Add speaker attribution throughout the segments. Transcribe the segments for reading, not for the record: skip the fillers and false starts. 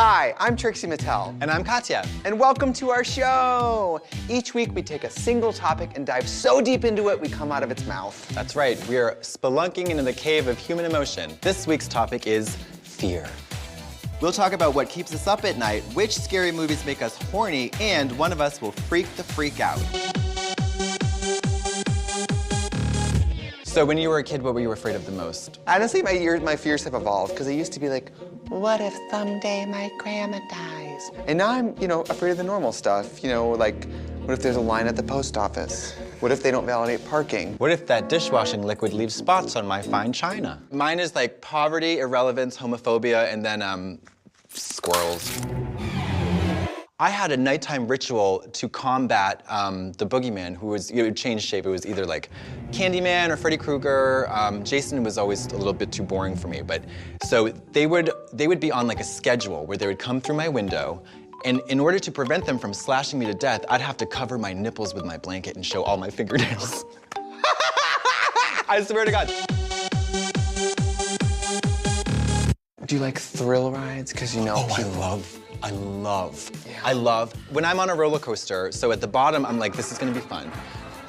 Speaker 1: Hi, I'm Trixie Mattel.
Speaker 2: And I'm Katya.
Speaker 1: And welcome to our show. Each week we take a single topic and dive so deep into it we come out of its mouth.
Speaker 2: That's right, we are spelunking into the cave of human emotion. This week's topic is fear. We'll talk about what keeps us up at night, which scary movies make us horny, and one of us will freak the freak out. So when you were a kid, what were you afraid of the most?
Speaker 1: Honestly, my fears have evolved, because I used to be like, what if someday my grandma dies? And now I'm, afraid of the normal stuff. Like, what if there's a line at the post office? What if they don't validate parking?
Speaker 2: What if that dishwashing liquid leaves spots on my fine china? Mine is like poverty, irrelevance, homophobia, and then, squirrels. I had a nighttime ritual to combat the boogeyman who was, it would change shape. It was either like Candyman or Freddy Krueger. Jason was always a little bit too boring for me, but so they would be on like a schedule where they would come through my window, and in order to prevent them from slashing me to death, I'd have to cover my nipples with my blanket and show all my fingernails. I swear to God.
Speaker 1: Do you like thrill rides? Because
Speaker 2: I love, when I'm on a roller coaster, so at the bottom, I'm like, this is gonna be fun.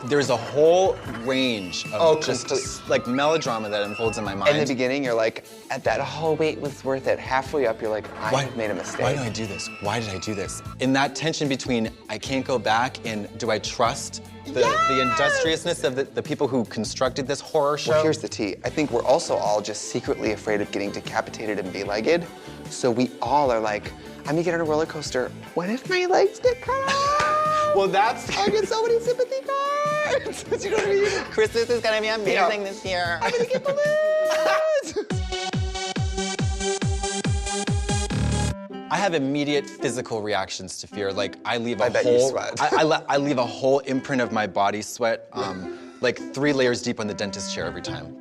Speaker 2: There's a whole range of just like melodrama that unfolds in my mind.
Speaker 1: In the beginning, you're like, that whole wait was worth it. Halfway up, you're like, I made a mistake.
Speaker 2: Why did I do this? Why did I do this? In that tension between, I can't go back, and do I trust the industriousness of the people who constructed this horror show?
Speaker 1: Well, here's the tea. I think we're also all just secretly afraid of getting decapitated and be-legged. So we all are like, I'm gonna get on a roller coaster. What if my legs get cut off?
Speaker 2: Well, that's...
Speaker 1: I get so many sympathy cards. You know what I mean?
Speaker 2: Christmas is gonna be amazing this year.
Speaker 1: I'm gonna get balloons.
Speaker 2: I have immediate physical reactions to fear. Like, I leave a
Speaker 1: I bet you sweat.
Speaker 2: I leave a whole imprint of my body sweat, like 3 layers deep on the dentist chair every time.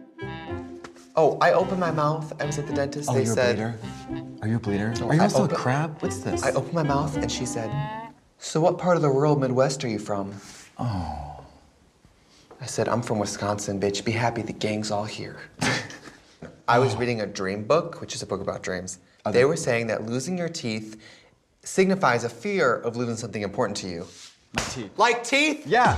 Speaker 1: Oh, I opened my mouth. I was at the dentist. They said,
Speaker 2: a bleeder? Are you a bleeder?
Speaker 1: No,
Speaker 2: Are you also a crab? What's this?
Speaker 1: I opened my mouth and she said, so what part of the rural Midwest are you from?
Speaker 2: Oh.
Speaker 1: I said, I'm from Wisconsin, bitch. Be happy the gang's all here. I was reading a dream book, which is a book about dreams. They were saying that losing your teeth signifies a fear of losing something important to you.
Speaker 2: My teeth.
Speaker 1: Like teeth?
Speaker 2: Yeah.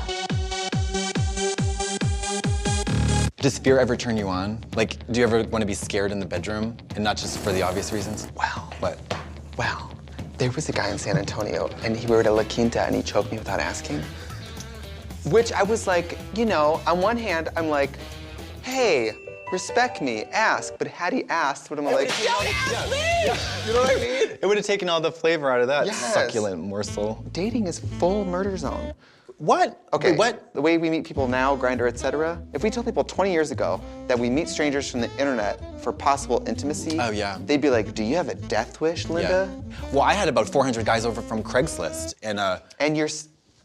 Speaker 2: Does fear ever turn you on? Like, do you ever want to be scared in the bedroom, and not just for the obvious reasons?
Speaker 1: Well,
Speaker 2: What?
Speaker 1: well, there was a guy in San Antonio, and we were at a La Quinta, and he choked me without asking. Which I was like, on one hand, I'm like, hey, respect me, ask. But had he asked, would have been like, don't ask me!
Speaker 2: Yeah.
Speaker 1: You know what I mean?
Speaker 2: It would have taken all the flavor out of that
Speaker 1: Yes.
Speaker 2: succulent morsel.
Speaker 1: Dating is full murder zone.
Speaker 2: What?
Speaker 1: Okay,
Speaker 2: Wait, what?
Speaker 1: The way we meet people now, Grindr, etc. If we told people 20 years ago that we meet strangers from the internet for possible intimacy,
Speaker 2: Oh, yeah.
Speaker 1: they'd be like, do you have a death wish, Linda?
Speaker 2: Yeah. Well, I had about 400 guys over from Craigslist, and
Speaker 1: And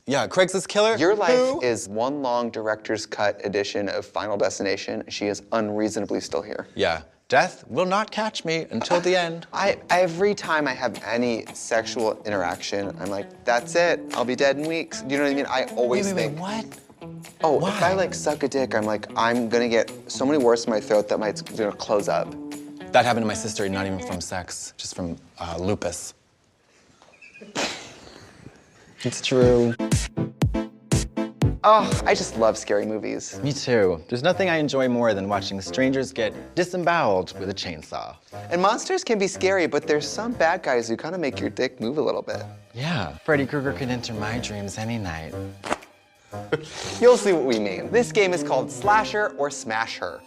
Speaker 2: yeah, Craigslist killer.
Speaker 1: your life
Speaker 2: Who?
Speaker 1: is one long director's cut edition of Final Destination. She is unreasonably still here.
Speaker 2: Yeah. Death will not catch me until the end.
Speaker 1: Every time I have any sexual interaction, I'm like, that's it. I'll be dead in weeks. Do you know what I mean? I always think.
Speaker 2: What?
Speaker 1: Oh,
Speaker 2: Why?
Speaker 1: if I like suck a dick, I'm like, I'm gonna get so many words in my throat that it's gonna close up.
Speaker 2: That happened to my sister, not even from sex, just from lupus. It's true.
Speaker 1: Oh, I just love scary movies.
Speaker 2: Me too. There's nothing I enjoy more than watching strangers get disemboweled with a chainsaw.
Speaker 1: And monsters can be scary, but there's some bad guys who kind of make your dick move a little bit.
Speaker 2: Yeah, Freddy Krueger could enter my dreams any night.
Speaker 1: You'll see what we mean. This game is called Slasher or Smash Her.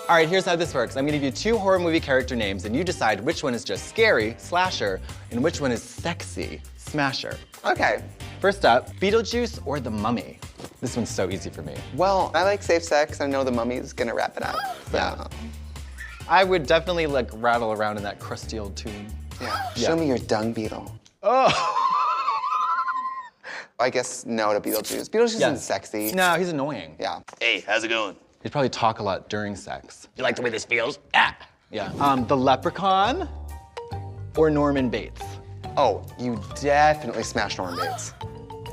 Speaker 2: All right, here's how this works. I'm gonna give you 2 horror movie character names, and you decide which one is just scary, slasher, and which one is sexy, smasher.
Speaker 1: Okay.
Speaker 2: First up, Beetlejuice or The Mummy? This one's so easy for me.
Speaker 1: Well, I like safe sex. I know the mummy's gonna wrap it up.
Speaker 2: Yeah. I would definitely like rattle around in that crusty old tune.
Speaker 1: Yeah. Show me your dung beetle.
Speaker 2: Oh.
Speaker 1: I guess no to Beetlejuice. Beetlejuice isn't sexy.
Speaker 2: No, he's annoying.
Speaker 1: Yeah.
Speaker 3: Hey, how's it going?
Speaker 2: He'd probably talk a lot during sex.
Speaker 3: You like the way this feels? Ah!
Speaker 2: Yeah. The Leprechaun or Norman Bates?
Speaker 1: Oh, you definitely smash Norman Bates.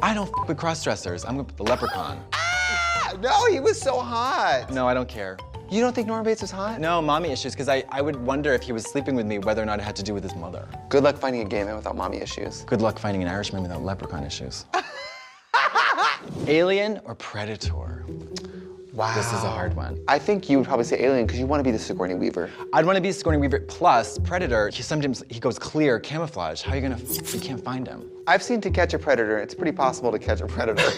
Speaker 2: I don't f with cross-dressers. I'm the Leprechaun.
Speaker 1: Ah! No, he was so hot.
Speaker 2: No, I don't care.
Speaker 1: You don't think Norman Bates was hot?
Speaker 2: No, mommy issues, because I would wonder if he was sleeping with me, whether or not it had to do with his mother.
Speaker 1: Good luck finding a gay man without mommy issues.
Speaker 2: Good luck finding an Irishman without leprechaun issues. Alien or Predator?
Speaker 1: Wow.
Speaker 2: This is a hard one.
Speaker 1: I think you would probably say Alien because you want to be the Sigourney Weaver.
Speaker 2: I'd want to be Sigourney Weaver plus Predator. Sometimes he goes clear, camouflage. How are you gonna, you can't find him.
Speaker 1: I've seen To Catch a Predator. It's pretty possible to catch a predator.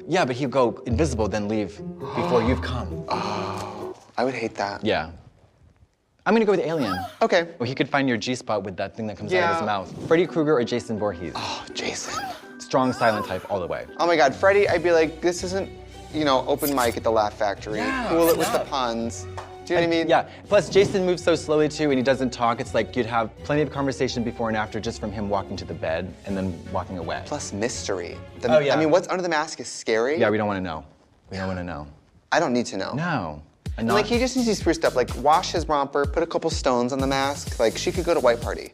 Speaker 2: Yeah, but he'll go invisible, then leave before you've come.
Speaker 1: Oh, I would hate that.
Speaker 2: Yeah. I'm gonna go with Alien.
Speaker 1: Okay.
Speaker 2: Or he could find your G-spot with that thing that comes out of
Speaker 1: Yeah.
Speaker 2: his mouth. Freddy Krueger or Jason Voorhees?
Speaker 1: Oh, Jason.
Speaker 2: Strong silent type all the way.
Speaker 1: Oh my God, Freddy, I'd be like, this isn't, you know, open mic at the Laugh Factory.
Speaker 2: Yeah,
Speaker 1: Cool it with the
Speaker 2: enough.
Speaker 1: puns. Do you know what I mean?
Speaker 2: Yeah, plus Jason moves so slowly too and he doesn't talk. It's like you'd have plenty of conversation before and after just from him walking to the bed and then walking away.
Speaker 1: Plus mystery.
Speaker 2: Oh, yeah.
Speaker 1: I mean, what's under the mask is scary.
Speaker 2: Yeah, we don't want to know. We don't want to know.
Speaker 1: I don't need to know.
Speaker 2: No. And
Speaker 1: Like, he just needs to be spruced up. Like, wash his romper, put a couple stones on the mask. Like, she could go to White Party.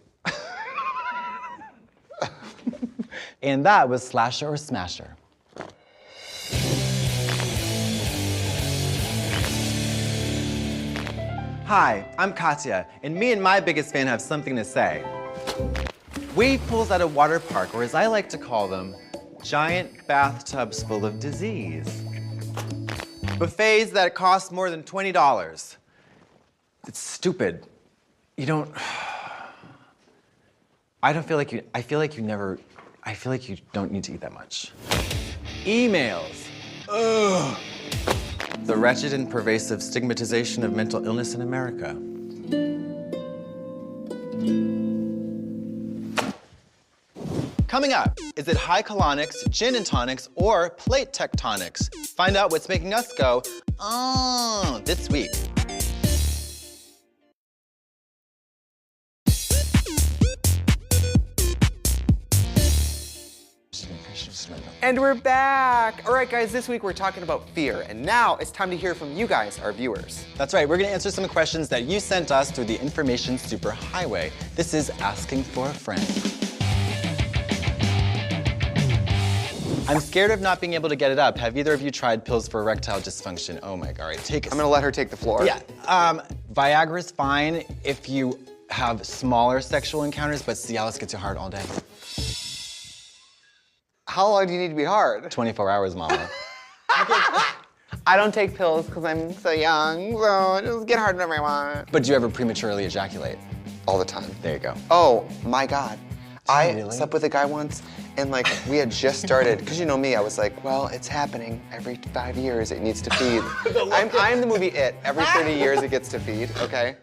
Speaker 2: And that was Slasher or Smasher. Hi, I'm Katya, and me and my biggest fan have something to say. Wave pools at a water park, or as I like to call them, giant bathtubs full of disease. Buffets that cost more than $20. It's stupid. You don't... I feel like you don't need to eat that much. Emails. Ugh. The wretched and pervasive stigmatization of mental illness in America. Coming up, is it high colonics, gin and tonics, or plate tectonics? Find out what's making us go, oh, this week.
Speaker 1: And we're back. All right, guys, this week we're talking about fear. And now it's time to hear from you guys, our viewers.
Speaker 2: That's right, we're gonna answer some questions that you sent us through the information superhighway. This is Asking for a Friend. I'm scared of not being able to get it up. Have either of you tried pills for erectile dysfunction? Oh my God, all right, take it.
Speaker 1: I'm gonna let her take the floor.
Speaker 2: Yeah, Viagra's fine if you have smaller sexual encounters, but Cialis gets you hard all day.
Speaker 1: How long do you need to be hard?
Speaker 2: 24 hours, mama.
Speaker 1: I don't take pills because I'm so young, so just get hard whenever I want.
Speaker 2: But do you ever prematurely ejaculate?
Speaker 1: All the time.
Speaker 2: There you go.
Speaker 1: Oh my God. I
Speaker 2: Really?
Speaker 1: slept with a guy once and like we had just started, because you know me, I was like, well, it's happening. Every 5 years it needs to feed. I'm the movie It. Every 30 years it gets to feed, okay?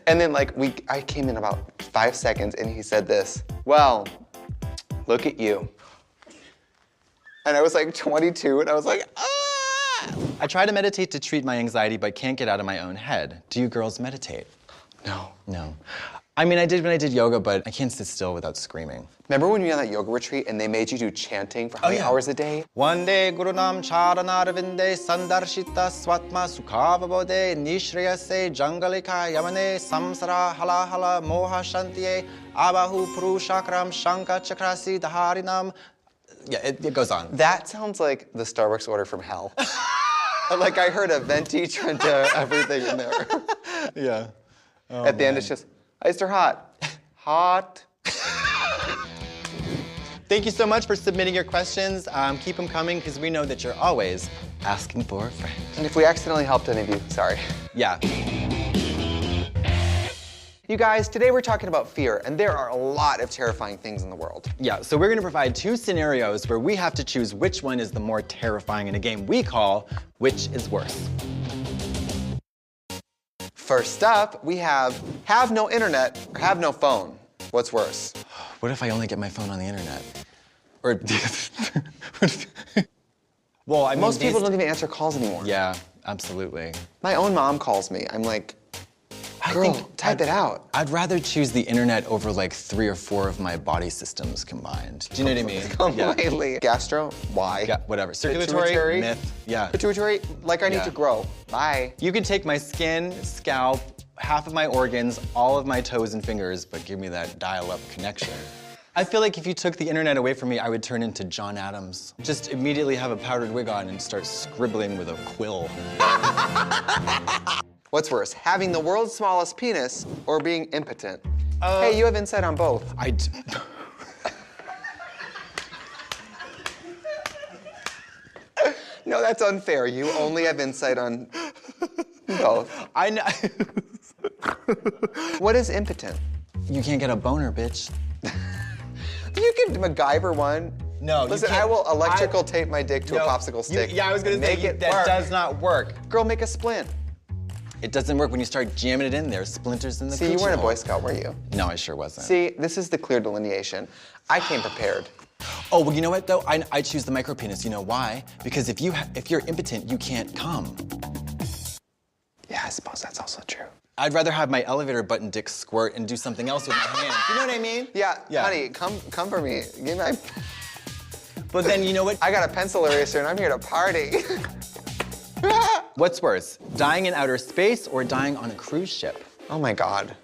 Speaker 1: And then like I came in about 5 seconds and he said this, well, look at you. And I was like 22 and I was like, ah!
Speaker 2: I try to meditate to treat my anxiety, but can't get out of my own head. Do you girls meditate?
Speaker 1: No.
Speaker 2: No. I mean, I did when I did yoga, but I can't sit still without screaming.
Speaker 1: Remember when you were on that yoga retreat and they made you do chanting for how many hours a day?
Speaker 2: Vande Gurunam Charanarvinde Sandarshita Swatma Sukhavabode Nishriyase Jangalika Yamane Samsara Hala Hala Moha Shantiye Abahu Purushakram Shanka Chakrasi Dharinam. Yeah, it goes on.
Speaker 1: That sounds like the Starbucks order from hell. Like I heard a venti trenta everything in there.
Speaker 2: Yeah. Oh,
Speaker 1: At the end it's just, iced or hot? Hot.
Speaker 2: Thank you so much for submitting your questions. Keep them coming because we know that you're always asking for a friend.
Speaker 1: And if we accidentally helped any of you, sorry.
Speaker 2: Yeah.
Speaker 1: You guys, today we're talking about fear, and there are a lot of terrifying things in the world.
Speaker 2: Yeah, so we're gonna provide 2 scenarios where we have to choose which one is the more terrifying in a game we call Which is Worse.
Speaker 1: First up, we have no internet or have no phone. What's worse?
Speaker 2: What if I only get my phone on the internet? Or, well, I mean,
Speaker 1: Most people don't even answer calls anymore.
Speaker 2: Yeah, absolutely.
Speaker 1: My own mom calls me. I'm like, girl, type it out.
Speaker 2: I'd rather choose the internet over like 3 or 4 of my body systems combined. Do you know what I mean?
Speaker 1: Completely. Gastro, why?
Speaker 2: Yeah, whatever. Circulatory,
Speaker 1: Pituitary?
Speaker 2: myth. Yeah.
Speaker 1: Pituitary, like I need
Speaker 2: Yeah.
Speaker 1: to grow. Bye.
Speaker 2: You can take my skin, scalp, half of my organs, all of my toes and fingers, but give me that dial-up connection. I feel like if you took the internet away from me, I would turn into John Adams. Just immediately have a powdered wig on and start scribbling with a quill.
Speaker 1: What's worse, having the world's smallest penis or being impotent? Hey, you have insight on both. No, that's unfair. You only have insight on both.
Speaker 2: I know.
Speaker 1: What is impotent?
Speaker 2: You can't get a boner, bitch.
Speaker 1: You can MacGyver one.
Speaker 2: No,
Speaker 1: Listen,
Speaker 2: you can't.
Speaker 1: I will electrical tape my dick to a popsicle stick.
Speaker 2: Yeah, I was gonna say, that
Speaker 1: work.
Speaker 2: does not work.
Speaker 1: Girl, make a splint.
Speaker 2: It doesn't work when you start jamming it in there. Splinters in the
Speaker 1: See, you
Speaker 2: coochie
Speaker 1: weren't a
Speaker 2: hole.
Speaker 1: Boy Scout, were you?
Speaker 2: No, I sure wasn't.
Speaker 1: See, this is the clear delineation. I came prepared.
Speaker 2: Oh, well, you know what, though? I choose the micro penis. You know why? Because if you're impotent, you can't come.
Speaker 1: Yeah, I suppose that's also true.
Speaker 2: I'd rather have my elevator button dick squirt and do something else with my hand. You know what I mean?
Speaker 1: Yeah, honey, come for me. Give me my...
Speaker 2: But then, you know what?
Speaker 1: I got a pencil eraser and I'm here to party.
Speaker 2: What's worse, dying in outer space or dying on a cruise ship?
Speaker 1: Oh my God.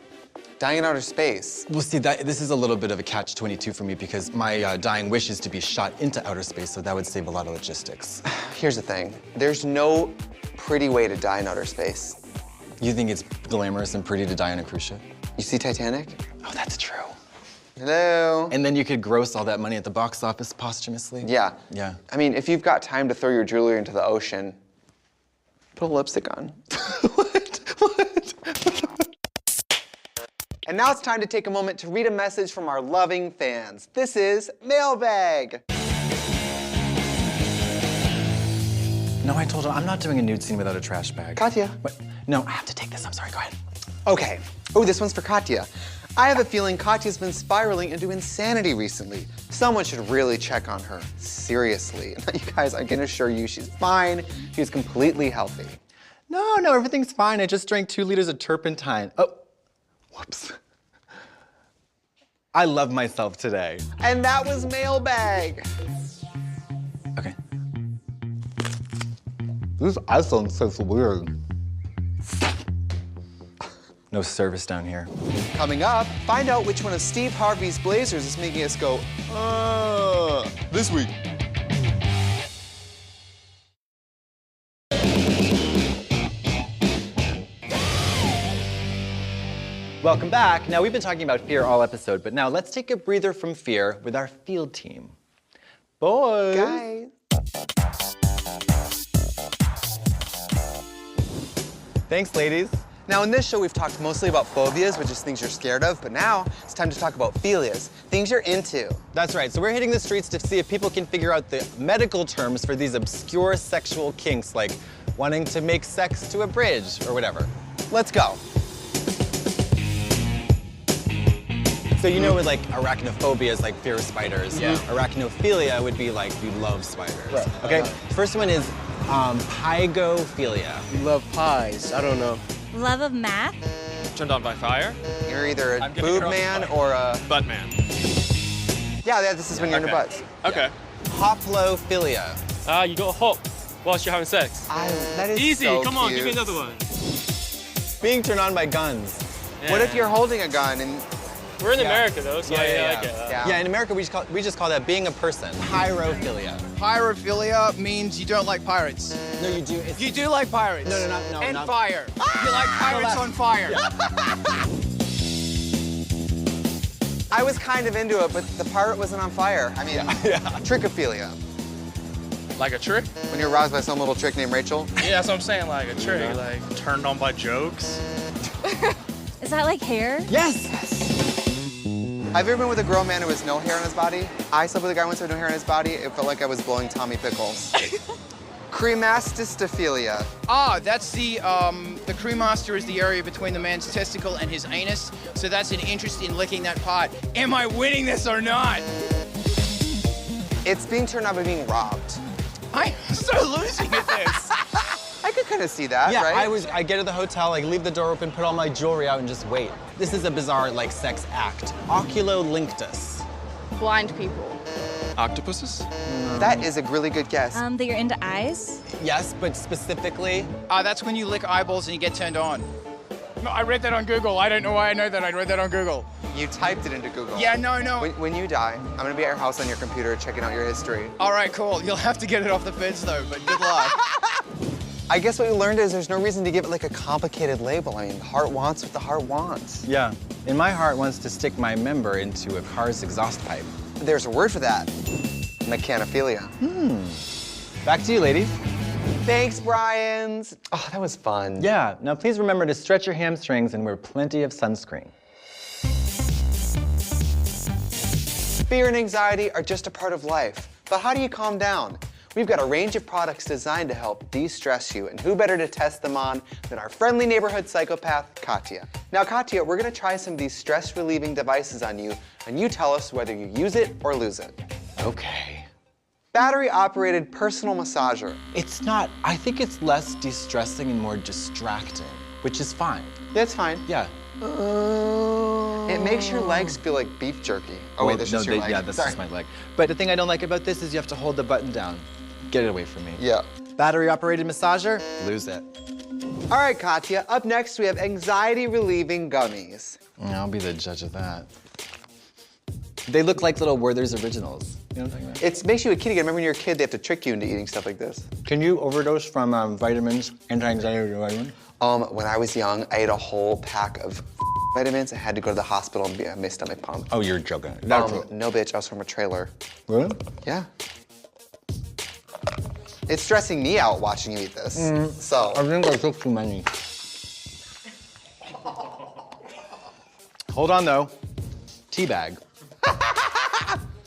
Speaker 1: Dying in outer space.
Speaker 2: Well, see, this is a little bit of a catch-22 for me because my dying wish is to be shot into outer space, so that would save a lot of logistics.
Speaker 1: Here's the thing. There's no pretty way to die in outer space.
Speaker 2: You think it's glamorous and pretty to die on a cruise ship?
Speaker 1: You see Titanic?
Speaker 2: Oh, that's true.
Speaker 1: Hello?
Speaker 2: And then you could gross all that money at the box office posthumously?
Speaker 1: Yeah.
Speaker 2: Yeah.
Speaker 1: I mean, if you've got time to throw your jewelry into the ocean, put a lipstick on.
Speaker 2: What?
Speaker 1: And now it's time to take a moment to read a message from our loving fans. This is Mailbag.
Speaker 2: No, I told him I'm not doing a nude scene without a trash bag.
Speaker 1: Katya.
Speaker 2: What? No, I have to take this. I'm sorry. Go ahead.
Speaker 1: Okay. Oh, this one's for Katya. I have a feeling Katya's been spiraling into insanity recently. Someone should really check on her. Seriously. You guys, I can assure you she's fine. She's completely healthy.
Speaker 2: No, everything's fine. I just drank 2 liters of turpentine. Oh, whoops. I love myself today.
Speaker 1: And that was Mailbag.
Speaker 2: Okay. This iPhone says weird. No service down here.
Speaker 1: Coming up, find out which one of Steve Harvey's blazers is making us go, this week.
Speaker 2: Welcome back. Now, we've been talking about fear all episode, but now let's take a breather from fear with our field team. Boys.
Speaker 1: Guys.
Speaker 2: Thanks, ladies.
Speaker 1: Now, in this show, we've talked mostly about phobias, which is things you're scared of, but now it's time to talk about philias, things you're into.
Speaker 2: That's right. So we're hitting the streets to see if people can figure out the medical terms for these obscure sexual kinks, like wanting to make sex to a bridge or whatever.
Speaker 1: Let's go.
Speaker 2: So you know with like arachnophobia is like fear of spiders.
Speaker 3: Yeah.
Speaker 2: Arachnophilia would be like you love spiders.
Speaker 1: Right.
Speaker 2: Okay. First one is pygophilia.
Speaker 4: Love pies. I don't know.
Speaker 5: Love of math.
Speaker 3: Turned on by fire.
Speaker 1: You're either a
Speaker 3: I'm gonna
Speaker 1: boob
Speaker 3: cross
Speaker 1: man
Speaker 3: the
Speaker 1: or a...
Speaker 3: Butt man.
Speaker 1: Yeah, this is when you're into
Speaker 3: Okay.
Speaker 1: butts.
Speaker 3: Okay.
Speaker 2: Hoplophilia.
Speaker 6: You got hop whilst you're having sex.
Speaker 1: That is
Speaker 6: Easy,
Speaker 1: so
Speaker 6: come on,
Speaker 1: cute.
Speaker 6: give me another one.
Speaker 2: Being turned on by guns.
Speaker 1: What if you're holding a gun and...
Speaker 6: We're in America though, so I get that.
Speaker 1: Yeah.
Speaker 2: Yeah, in America we just call that being a person. Pyrophilia.
Speaker 4: Pyrophilia means you don't like pirates.
Speaker 2: No, you do. It's,
Speaker 4: You do like pirates.
Speaker 2: No,
Speaker 4: And
Speaker 2: not-
Speaker 4: fire. You like pirates on fire.
Speaker 1: I was kind of into it, but the pirate wasn't on fire. I mean, trichophilia.
Speaker 3: Like a trick?
Speaker 1: When you're aroused by some little chick named Rachel.
Speaker 3: Yeah, that's what I'm saying. Like a trick. Like turned on by jokes.
Speaker 5: Is that like hair?
Speaker 2: Yes.
Speaker 1: Have you ever been with a grown man who has no hair on his body? I slept with a guy once who had no hair on his body. It felt like I was blowing Tommy Pickles. Cremastistophilia.
Speaker 4: That's the cremaster is the area between the man's testicle and his anus. So that's an interest in licking that part. Am I winning this or not?
Speaker 1: It's being turned on by being robbed.
Speaker 4: I'm so losing at this.
Speaker 1: I could kind of see that,
Speaker 2: Yeah,
Speaker 1: right?
Speaker 2: I get to the hotel, like leave the door open, put all my jewelry out, and just wait. This is a bizarre like sex act. Oculolinctus.
Speaker 7: Blind people.
Speaker 3: Octopuses?
Speaker 1: That is a really good guess.
Speaker 5: That you're into eyes?
Speaker 2: Yes, but specifically.
Speaker 4: That's when you lick eyeballs and you get turned on. No, I read that on Google. I don't know why I know that. I read that on Google.
Speaker 1: You typed it into Google.
Speaker 4: Yeah, no.
Speaker 1: When you die, I'm gonna be at your house on your computer checking out your history.
Speaker 4: All right, cool. You'll have to get it off the fence though, but good luck.
Speaker 1: I guess what we learned is there's no reason to give it like a complicated label. I mean, the heart wants what the heart wants.
Speaker 2: Yeah. And my heart wants to stick my member into a car's exhaust pipe.
Speaker 1: There's a word for that. Mechanophilia.
Speaker 2: Back to you, ladies.
Speaker 1: Thanks, Bryans. Oh, that was fun.
Speaker 2: Yeah. Now please remember to stretch your hamstrings and wear plenty of sunscreen.
Speaker 1: Fear and anxiety are just a part of life. But how do you calm down? We've got a range of products designed to help de-stress you, and who better to test them on than our friendly neighborhood psychopath, Katya. Now, Katya, we're gonna try some of these stress-relieving devices on you, and you tell us whether you use it or lose it.
Speaker 2: Okay.
Speaker 1: Battery-operated personal massager.
Speaker 2: It's not, I think it's less de-stressing and more distracting, which is fine.
Speaker 1: That's fine.
Speaker 2: Yeah.
Speaker 1: It makes your legs feel like beef jerky. Oh, wait, that's just your leg.
Speaker 2: Yeah, that's
Speaker 1: Sorry.
Speaker 2: just my leg. But the thing I don't like about this is you have to hold the button down. Get it away from me.
Speaker 1: Yeah.
Speaker 2: Battery-operated massager, lose it.
Speaker 1: All right, Katya, up next we have anxiety-relieving gummies.
Speaker 2: I'll be the judge of that. They look like little Werther's Originals. You know what I'm talking about?
Speaker 1: It makes you a kid again. Remember when you're a kid, they have to trick you into eating stuff like this.
Speaker 2: Can you overdose from vitamins, anti-anxiety vitamins?
Speaker 1: When I was young, I ate a whole pack of vitamins. I had to go to the hospital and have my stomach pumped.
Speaker 2: Oh, you're joking.
Speaker 1: No, bitch, I was from a trailer.
Speaker 2: Really?
Speaker 1: Yeah. It's stressing me out watching you eat this. So.
Speaker 2: I think I took too many. Hold on, though. Teabag.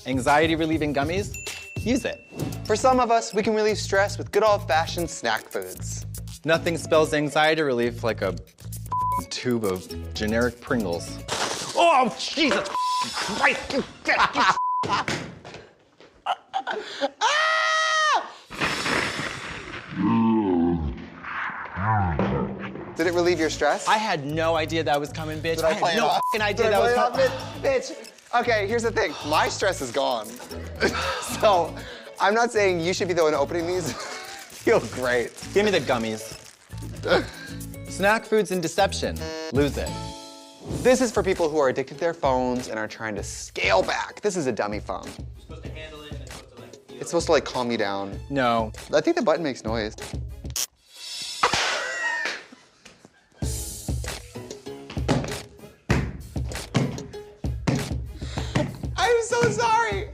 Speaker 2: Anxiety-relieving gummies? Use it.
Speaker 1: For some of us, we can relieve stress with good old-fashioned snack foods.
Speaker 2: Nothing spells anxiety relief like a tube of generic Pringles. Oh, Jesus Christ!
Speaker 1: Did it relieve your stress?
Speaker 2: I had no idea that was coming, bitch.
Speaker 1: Did I play
Speaker 2: had
Speaker 1: it
Speaker 2: no
Speaker 1: off?
Speaker 2: fucking idea
Speaker 1: Did I
Speaker 2: that was
Speaker 1: play it
Speaker 2: coming.
Speaker 1: off, bitch? Okay, here's the thing. My stress is gone. So, I'm not saying you should be the one opening these. Feel great.
Speaker 2: Give me the gummies. Snack foods and deception. Lose it.
Speaker 1: This is for people who are addicted to their phones and are trying to scale back. This is a dummy phone.
Speaker 6: You're supposed to handle it and it's supposed to like feel.
Speaker 1: It's supposed to like calm you down.
Speaker 2: No.
Speaker 1: I think the button makes noise. I'm so sorry.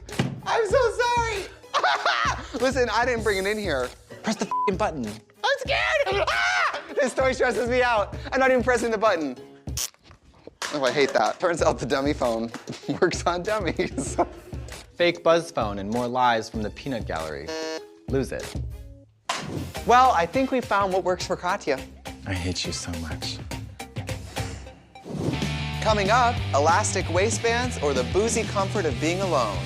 Speaker 1: I'm so sorry. Listen, I didn't bring it in here.
Speaker 2: Press the fucking button.
Speaker 1: I'm scared. This toy stresses me out. I'm not even pressing the button. Oh, I hate that. Turns out the dummy phone works on dummies.
Speaker 2: Fake buzz phone and more lies from the peanut gallery. Lose it.
Speaker 1: Well, I think we found what works for Katya.
Speaker 2: I hate you so much.
Speaker 1: Coming up, elastic waistbands or the boozy comfort of being alone.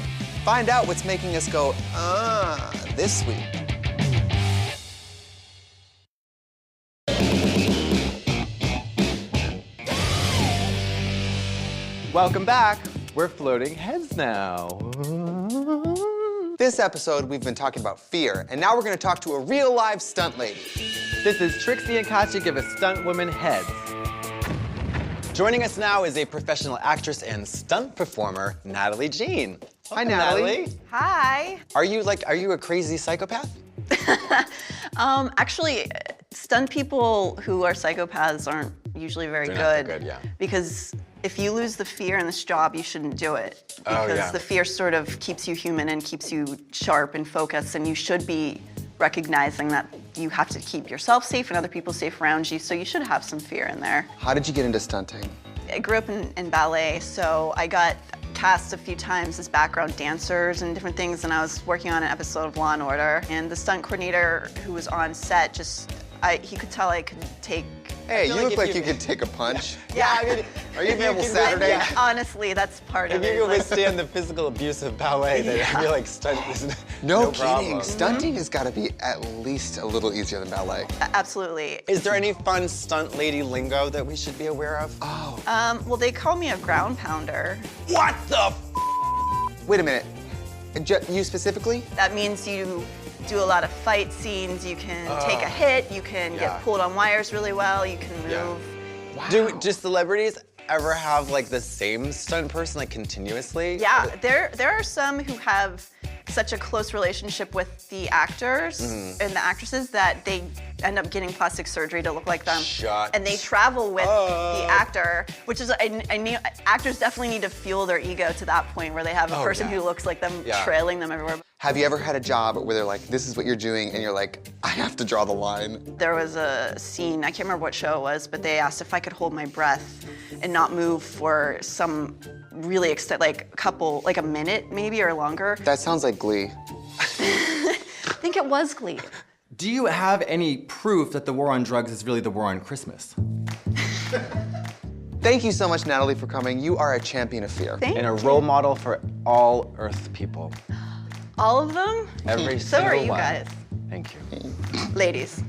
Speaker 1: Find out what's making us go, this week.
Speaker 7: Welcome back. We're floating heads now.
Speaker 1: This episode, we've been talking about fear, and now we're gonna talk to a real live stunt lady.
Speaker 7: This is Trixie and Katya give a stunt woman heads.
Speaker 2: Joining us now is a professional actress and stunt performer, Natalie Jean.
Speaker 1: Hi, Natalie.
Speaker 5: Hi.
Speaker 2: Are you a crazy psychopath?
Speaker 8: Actually, stunt people who are psychopaths aren't usually very
Speaker 2: They're
Speaker 8: good.
Speaker 2: not that good, yeah.
Speaker 8: Because if you lose the fear in this job, you shouldn't do it.
Speaker 2: Oh,
Speaker 8: Because
Speaker 2: yeah.
Speaker 8: the fear sort of keeps you human and keeps you sharp and focused, and you should be recognizing that you have to keep yourself safe and other people safe around you, so you should have some fear in there.
Speaker 1: How did you get into stunting?
Speaker 8: I grew up in ballet, so I got cast a few times as background dancers and different things, and I was working on an episode of Law & Order, and the stunt coordinator who was on set he could tell I could take.
Speaker 1: Hey, you
Speaker 2: like
Speaker 1: look
Speaker 2: if
Speaker 1: like
Speaker 2: you-
Speaker 1: you could take a punch.
Speaker 8: Yeah,
Speaker 2: I mean,
Speaker 1: Are you available Saturday?
Speaker 8: Yeah, honestly, that's part
Speaker 2: if
Speaker 8: of
Speaker 2: you
Speaker 8: it.
Speaker 2: can
Speaker 8: like-
Speaker 2: withstand the physical abuse of ballet, then I feel like stunt is
Speaker 1: No
Speaker 2: no problem.
Speaker 1: kidding. Stunting has got to be at least a little easier than ballet.
Speaker 8: Absolutely.
Speaker 2: Is there any fun stunt lady lingo that we should be aware of?
Speaker 8: Well, they call me a ground pounder.
Speaker 2: What the
Speaker 1: Wait a minute. You specifically?
Speaker 8: That means you do a lot of fight scenes, you can take a hit, you can
Speaker 2: Yeah.
Speaker 8: get pulled on wires really well, you can move
Speaker 2: Yeah. Do celebrities ever have like the same stunt person like continuously?
Speaker 8: Yeah, there are some who have such a close relationship with the actors and the actresses that they end up getting plastic surgery to look like them. And they travel with the actor, which is, actors definitely need to fuel their ego to that point where they have a person who looks like them trailing them everywhere.
Speaker 1: Have you ever had a job where they're like, this is what you're doing, and you're like, I have to draw the line?
Speaker 8: There was a scene, I can't remember what show it was, but they asked if I could hold my breath and not move for some really like a minute maybe or longer.
Speaker 1: That sounds like Glee.
Speaker 8: I think it was Glee.
Speaker 9: Do you have any proof that the war on drugs is really the war on Christmas?
Speaker 1: Thank you so much, Natalie, for coming. You are a champion of fear.
Speaker 8: Thank
Speaker 2: And a
Speaker 8: you.
Speaker 2: role model for all Earth people.
Speaker 8: All of them?
Speaker 2: Every
Speaker 8: So
Speaker 2: single
Speaker 8: are you
Speaker 2: one.
Speaker 8: guys.
Speaker 2: Thank you.
Speaker 8: Ladies.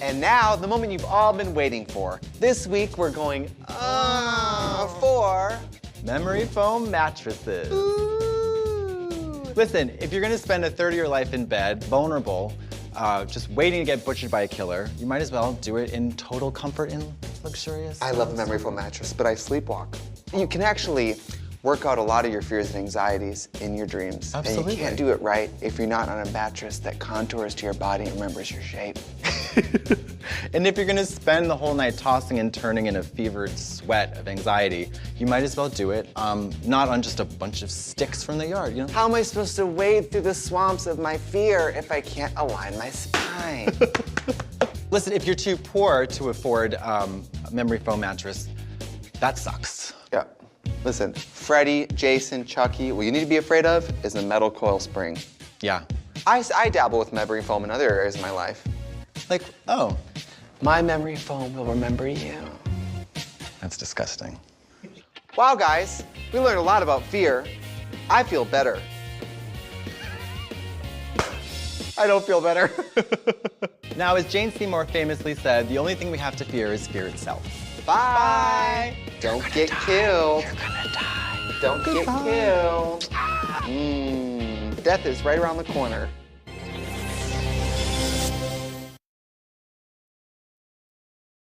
Speaker 1: And now, the moment you've all been waiting for. This week, we're going for
Speaker 2: Memory foam mattresses. Listen, if you're gonna spend a third of your life in bed, vulnerable, just waiting to get butchered by a killer, you might as well do it in total comfort and luxurious.
Speaker 1: I love the memory foam mattress, but I sleepwalk. You can actually work out a lot of your fears and anxieties in your dreams.
Speaker 2: Absolutely.
Speaker 1: And you can't do it right if you're not on a mattress that contours to your body and remembers your shape.
Speaker 2: And if you're gonna spend the whole night tossing and turning in a fevered sweat of anxiety, you might as well do it not on just a bunch of sticks from the yard, you know?
Speaker 1: How am I supposed to wade through the swamps of my fear if I can't align my spine?
Speaker 2: Listen, if you're too poor to afford a memory foam mattress, that sucks.
Speaker 1: Yeah. Listen, Freddy, Jason, Chucky, what you need to be afraid of is the metal coil spring.
Speaker 2: Yeah.
Speaker 1: I dabble with memory foam in other areas of my life.
Speaker 2: Like, oh,
Speaker 1: My memory foam will remember you.
Speaker 2: that's disgusting.
Speaker 1: Wow, guys, we learned a lot about fear. I feel better. I don't feel better.
Speaker 2: Now, as Jane Seymour famously said, the only thing we have to fear is fear itself.
Speaker 1: Bye. Don't get killed. You're gonna die. Don't get killed. Death is right around the corner.